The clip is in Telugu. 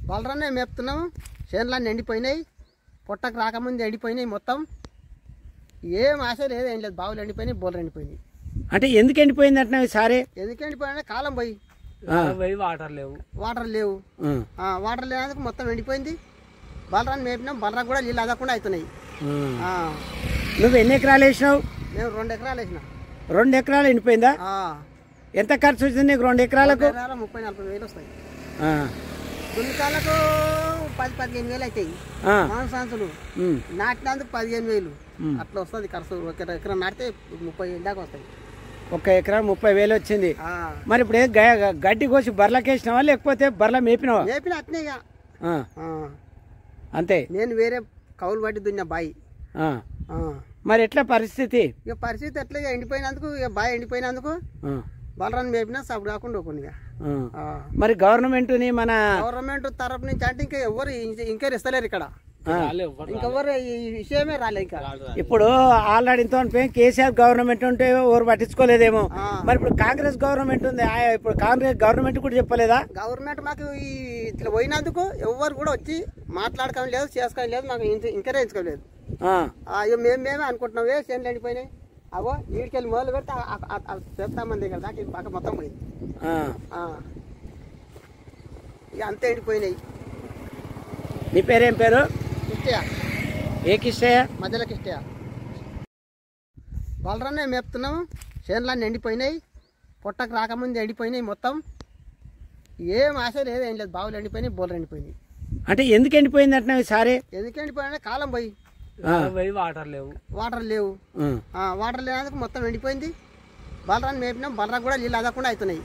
బలరాన్నే మేపుతున్నాం. చేనులన్నీ ఎండిపోయినాయి, పొట్టకు రాకముందు ఎండిపోయినాయి మొత్తం. ఏం ఆశ లేదు, ఏం లేదు. బావులు ఎండిపోయినాయి, బోర్లు ఎండిపోయినాయి. అంటే ఎందుకు ఎండిపోయింది అంటే సారే? ఎందుకు ఎండిపోయినా కాలం పోయి వాటర్ లేవు. వాటర్ లేనందుకు మొత్తం ఎండిపోయింది. బలరాన్ని మేపినాం, బలరా కూడా నీళ్ళు అదకుండా అవుతున్నాయి. నువ్వు ఎన్ని ఎకరాలు వేసినావు? మేము 2 ఎకరాలు వేసినాం. 2 ఎకరాలు ఎండిపోయిందా? ఎంత ఖర్చు వచ్చింది నీకు 2 ఎకరాలకు? 30-40 వేలు వస్తాయి. దున్నికాలకు 10-15 వేలు అవుతాయి. మాంసాంతులు నాటినందుకు 15 వేలు అట్లా వస్తుంది ఖర్చు. ఒక ఎకరం నాటితే 30 వేలు దాకా వస్తాయి. 1 ఎకరా 30 వేలు వచ్చింది. మరి ఇప్పుడు గడ్డి కోసి బర్రెలకు వేసినావా లేకపోతే బర్రెల మేపినావా? మేపిన అట్నే ఇక అంతే. నేను వేరే కౌలు పట్టి దున్నా బాయి. మరి ఎట్లా పరిస్థితి? ఇక పరిస్థితి ఎట్లా ఎండిపోయినందుకు, ఇక బాయి ఎండిపోయినందుకు బలరాన్ని మేపినా సప్పుడు కాకుండా ఒకనిగా. మరి గవర్నమెంట్ తరపు నుంచి అంటే ఇంకా ఎవరు ఇంకేరు ఇస్తలేరు ఇక్కడ. ఇంకెవరు ఈ విషయమే రాలే ఇంకా. ఇప్పుడు ఆల్రెడీ కేసీఆర్ గవర్నమెంట్ ఉంటే ఎవరు పట్టించుకోలేదేమో. మరి ఇప్పుడు కాంగ్రెస్ గవర్నమెంట్ ఉంది, ఇప్పుడు కాంగ్రెస్ గవర్నమెంట్ కూడా చెప్పలేదా? గవర్నమెంట్ మాకు ఇట్లా పోయినందుకు ఎవరు కూడా వచ్చి మాట్లాడుకోవడం లేదు, చేసుకోవడం లేదు, మాకు ఎంకరేజ్ లేదు. మేమే అనుకుంటున్నాం చేనులు ఎండిపోయినాయి. అగో వీడికెళ్ళి మొదలు పెడితే చెప్తామంది కదా దాకా ఇది పక్క మొత్తం పోయింది. ఇక అంతే ఎండిపోయినాయి. నీ పేరేం పేరు? కిష్టయ్య. ఏ కిష్టయ్య? మధ్యలో కిష్టయ్య. బలరాన్నే మేపుతున్నాము. చేనులన్నీ ఎండిపోయినాయి, పొట్టకు రాకముందు ఎండిపోయినాయి మొత్తం. ఏం ఆశ లేదు, ఏం లేదు. బావులు ఎండిపోయినాయి, బోర్లు ఎండిపోయినాయి. అంటే ఎందుకు ఎండిపోయింది అంటే సారే? ఎందుకు ఎండిపోయినా కాలం పోయి వాటర్ లేవు. వాటర్ లేనందుకు మొత్తం ఎండిపోయింది. బలరాన్ని మేపినాం, బలరా కూడా నీళ్ళు అదకుండా అవుతున్నాయి.